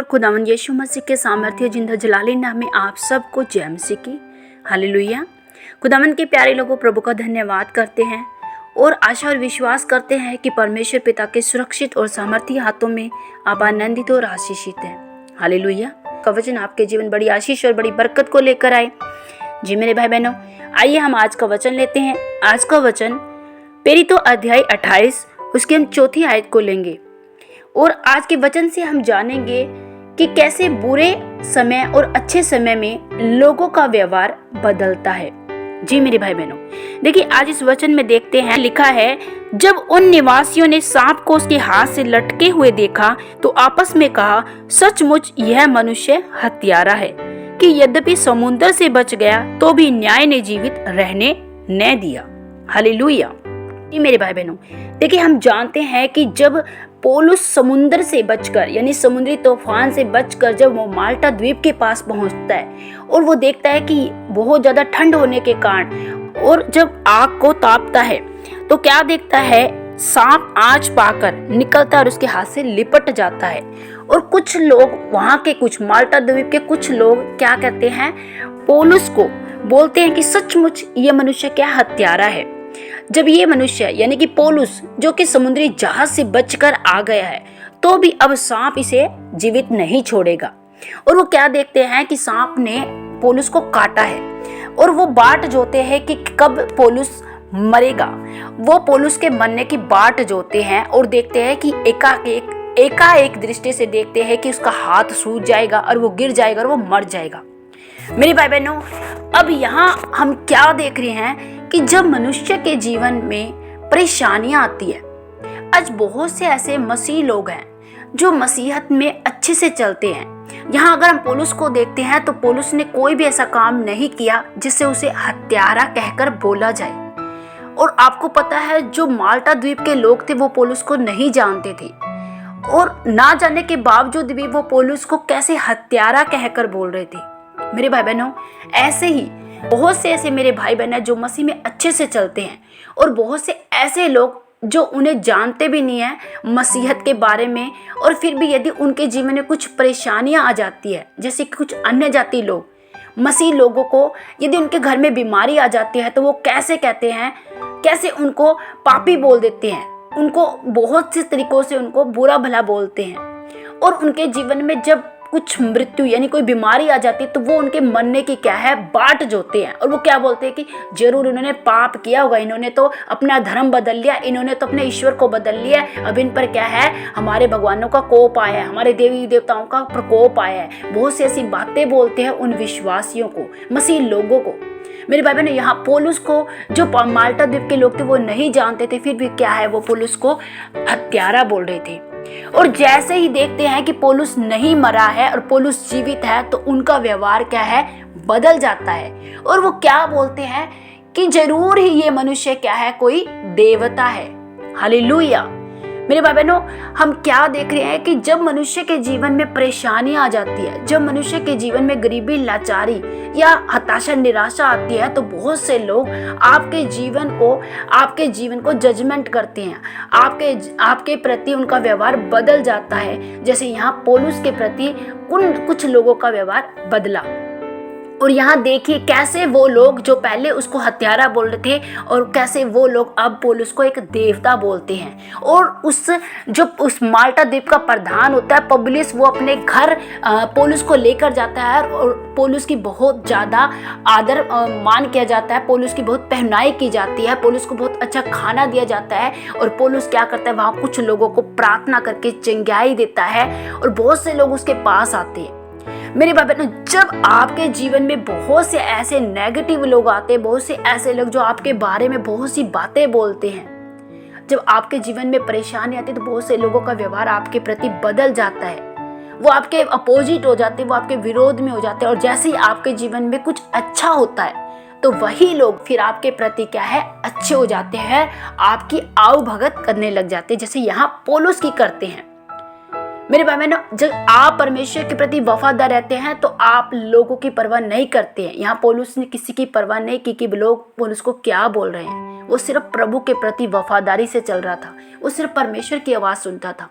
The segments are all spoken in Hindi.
लॉर्ड। खुदावंद यीशु मसीह के सामर्थ्य जिंदा जलाली नाम में आप सबको जय मसीह की। हालेलुया। खुदावंद के प्यारे लोगों, प्रभु का धन्यवाद करते हैं और आशा और विश्वास करते हैं कि परमेश्वर पिता के सुरक्षित और सामर्थ्य हाथों में आप आनंदित और आशीषित हैं। हालेलुया। का वचन आपके जीवन बड़ी आशीष और बड़ी बरकत को लेकर आए। जी मेरे भाई बहनों, आइए हम आज का वचन लेते हैं। आज का वचन प्रेरितों अध्याय 28 उसकी हम चौथी आयत को लेंगे और आज के वचन से हम जानेंगे कि कैसे बुरे समय और अच्छे समय में लोगों का व्यवहार बदलता है। जी मेरे भाई बहनों, देखिए आज इस वचन में देखते हैं, लिखा है, जब उन निवासियों ने सांप को उसके हाथ से लटके हुए देखा तो आपस में कहा, सचमुच यह मनुष्य हत्यारा है कि यद्यपि समुद्र से बच गया तो भी न्याय ने जीवित रहने न दिया। हालेलुया। जी मेरे भाई बहनों, देखिए हम जानते हैं कि जब पौलुस समुद्र से बचकर यानी समुद्री तूफान से बचकर जब वो माल्टा द्वीप के पास पहुंचता है और वो देखता है कि बहुत ज्यादा ठंड होने के कारण और जब आग को तापता है तो क्या देखता है, सांप आंच पाकर निकलता है और उसके हाथ से लिपट जाता है। और कुछ लोग वहां के, कुछ माल्टा द्वीप के कुछ लोग क्या कहते हैं, पौलुस को बोलते हैं कि सचमुच ये मनुष्य क्या हत्यारा है। जब ये मनुष्य यानी कि पौलुस जो कि समुद्री जहाज से बचकर आ गया है तो भी अब सांप इसे जीवित नहीं छोड़ेगा। और वो क्या देखते हैं कि सांप ने पौलुस को काटा है और वो बाट जोते हैं कि कब पौलुस मरेगा। वो पौलुस के मरने की बाट जोते हैं और देखते हैं कि एकाएक दृष्टि से देखते हैं कि उसका हाथ सूज जाएगा और वो गिर जाएगा और वो मर जाएगा। मेरे भाई बहनों, अब यहाँ हम क्या देख रहे हैं कि जब मनुष्य के जीवन में परेशानियां आती है, आज बहुत से ऐसे मसीह लोग हैं जो मसीहत में अच्छे से चलते हैं। यहाँ अगर हम पौलुस को देखते हैं तो पौलुस ने कोई भी ऐसा काम नहीं किया जिससे उसे हत्यारा कहकर बोला जाए। और आपको पता है, जो माल्टा द्वीप के लोग थे वो पौलुस को नहीं जानते थे और ना जानने के बावजूद भी वो पौलुस को कैसे हत्यारा कहकर बोल रहे थे। मेरे भाई बहनों, ऐसे ही बहुत से ऐसे मेरे भाई बहन हैं जो मसीह में अच्छे से चलते हैं और बहुत से ऐसे लोग जो उन्हें जानते भी नहीं है मसीहत के बारे में, और फिर भी यदि उनके जीवन में कुछ परेशानियां आ जाती है, जैसे कि कुछ अन्य जाति लोग मसीह लोगों को यदि उनके घर में बीमारी आ जाती है तो वो कैसे कहते हैं, कैसे उनको पापी बोल देते हैं, उनको बहुत से तरीकों से उनको बुरा भला बोलते हैं। और उनके जीवन में जब कुछ मृत्यु यानी कोई बीमारी आ जाती है तो वो उनके मरने की क्या है, बाट जोते हैं। और वो क्या बोलते हैं कि जरूर इन्होंने पाप किया होगा, इन्होंने तो अपना धर्म बदल लिया, इन्होंने तो अपने ईश्वर को बदल लिया, अब इन पर क्या है, हमारे भगवानों का कोप आया है, हमारे देवी देवताओं का प्रकोप आया है। बहुत सी ऐसी बातें बोलते हैं उन विश्वासियों को, मसीह लोगों को। मेरे भाई बहनों, यहाँ पौलुस को जो माल्टा द्वीप के लोग थे वो नहीं जानते थे, फिर भी क्या है, वो पौलुस को हत्यारा बोल रहे थे। और जैसे ही देखते हैं कि पौलुस नहीं मरा है और पौलुस जीवित है तो उनका व्यवहार क्या है, बदल जाता है। और वो क्या बोलते हैं कि जरूर ही ये मनुष्य क्या है, कोई देवता है। हालेलुया। मेरे भाई बहनों, हम क्या देख रहे हैं कि जब मनुष्य के जीवन में परेशानी आ जाती है, जब मनुष्य के जीवन में गरीबी, लाचारी या हताशा, निराशा आती है तो बहुत से लोग आपके जीवन को जजमेंट करते हैं, आपके प्रति उनका व्यवहार बदल जाता है। जैसे यहाँ पौलुस के प्रति कुछ लोगों का व्यवहार बदला। और यहाँ देखिए कैसे वो लोग जो पहले उसको हत्यारा बोल रहे थे और कैसे वो लोग अब पौलुस को एक देवता बोलते हैं। और उस माल्टा द्वीप का प्रधान होता है पब्लिस, वो अपने घर पौलुस को लेकर जाता है और पौलुस की बहुत ज़्यादा आदर मान किया जाता है, पौलुस की बहुत पहनाई की जाती है, पौलुस को बहुत अच्छा खाना दिया जाता है। और पौलुस क्या करता है, वहाँ कुछ लोगों को प्रार्थना करके चंगाई देता है और बहुत से लोग उसके पास आते हैं। मेरे भाई बहनों, जब आपके जीवन में बहुत से ऐसे नेगेटिव लोग आते हैं, बहुत से ऐसे लोग जो आपके बारे में बहुत सी बातें बोलते हैं, जब आपके जीवन में परेशानी आती है तो बहुत से लोगों का व्यवहार आपके प्रति बदल जाता है, वो आपके अपोजिट हो जाते हैं, वो आपके विरोध में हो जाते हैं। और जैसे ही आपके जीवन में कुछ अच्छा होता है तो वही लोग फिर आपके प्रति क्या है, अच्छे हो जाते हैं, आपकी आओ भगत करने लग जाते हैं, जैसे यहाँ पौलुस की करते हैं। मेरे भाई बहनों, जब आप परमेश्वर के प्रति वफादार रहते हैं तो आप लोगों की परवाह नहीं करते हैं। यहाँ पौलुस ने किसी की परवाह नहीं की कि लोग पौलुस को क्या बोल रहे हैं, वो सिर्फ प्रभु के प्रति वफादारी से चल रहा था, वो सिर्फ परमेश्वर की आवाज़ सुनता था।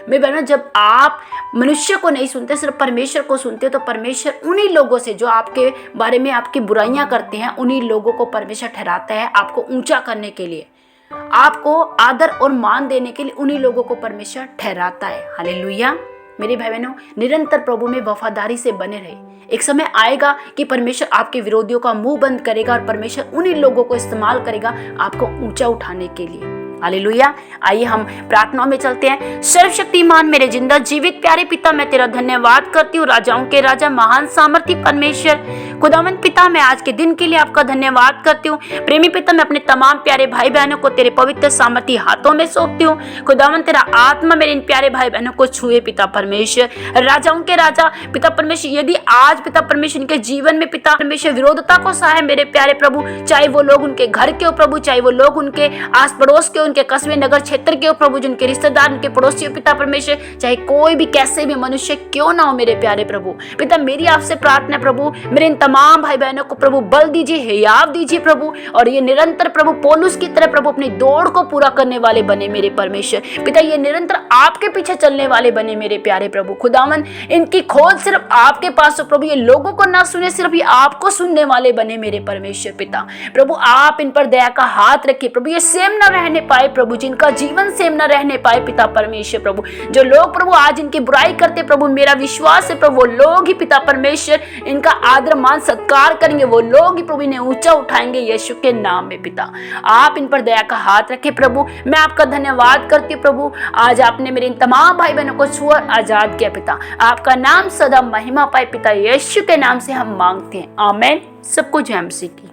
मेरे बहनों, जब आप मनुष्य को नहीं सुनते, सिर्फ परमेश्वर को सुनते हो, तो परमेश्वर उन्हीं लोगों से जो आपके बारे में आपकी बुराइयां करते हैं, उन्हीं लोगों को परमेश्वर ठहराता है आपको ऊंचा करने के लिए, आपको आदर और मान देने के लिए उन्हीं लोगों को परमेश्वर ठहराता है। हालेलुया। मेरे भाई बहनों, निरंतर प्रभु में वफादारी से बने रहे। एक समय आएगा कि परमेश्वर आपके विरोधियों का मुंह बंद करेगा और परमेश्वर उन्हीं लोगों को इस्तेमाल करेगा आपको ऊंचा उठाने के लिए। हालेलुया। आइए हम प्रार्थना में चलते हैं। सर्वशक्तिमान मेरे जिंदा जीवित प्यारे पिता, मैं तेरा धन्यवाद करती हूँ, राजाओं के राजा, महान सामर्थी परमेश्वर खुदावंद पिता, मैं आज के दिन के लिए आपका धन्यवाद करती हूँ। प्रेमी पिता, मैं अपने तमाम प्यारे भाई बहनों को तेरे पवित्र सामर्थी हाथों में सौंपती हूँ। खुदावंद तेरा आत्मा मेरे इन प्यारे भाई बहनों को छुए पिता परमेश्वर, राजाओं के राजा पिता परमेश्वर। यदि आज पिता परमेश्वर इनके जीवन में पिता परमेश्वर विरोधता को सहे मेरे प्यारे प्रभु, चाहे वो लोग उनके घर के हो प्रभु, चाहे वो लोग उनके आस पड़ोस के, उनके कस्बे नगर क्षेत्र के हो प्रभु, जिनके रिश्तेदार, उनके पड़ोसी हो पिता परमेश्वर, चाहे कोई भी कैसे भी मनुष्य क्यों ना हो मेरे प्यारे प्रभु पिता, मेरी आपसे प्रार्थना है प्रभु, मेरे इन तमाम भाई बहनों को प्रभु बल दीजिए, हियाव दीजिए प्रभु, और ये निरंतर प्रभु पौलुस की तरह प्रभु अपनी दौड़ को पूरा करने वाले बने मेरे परमेश्वर पिता, ये निरंतर आपके पीछे चलने वाले बने मेरे प्यारे प्रभु खुदावन। इनकी खोज सिर्फ आपके पास हो प्रभु, ये लोगों को ना सुने, सिर्फ ये आपको सुनने वाले बने मेरे परमेश्वर पिता प्रभु। आप इन पर दया का हाथ रखिए प्रभु, ये सेम न रहने पाए प्रभु, जिनका जीवन सेम न रहने पाए पिता परमेश्वर प्रभु। जो लोग प्रभु आज इनकी बुराई करते प्रभु, मेरा विश्वास है प्रभु वो लोग ही पिता परमेश्वर इनका आदर मान सत्कार करेंगे, वो लोग ही प्रभु इन्हें ऊंचा उठाएंगे यीशु के नाम में पिता। आप इन पर दया का हाथ रखे प्रभु। मैं आपका धन्यवाद करती हूँ प्रभु, आज आपने मेरे इन तमाम भाई बहनों को छुआ आजाद किया पिता। आपका नाम सदा महिमा पाए पिता, यीशु के नाम से हम मांगते हैं, आमीन। सबको जय मसीह की।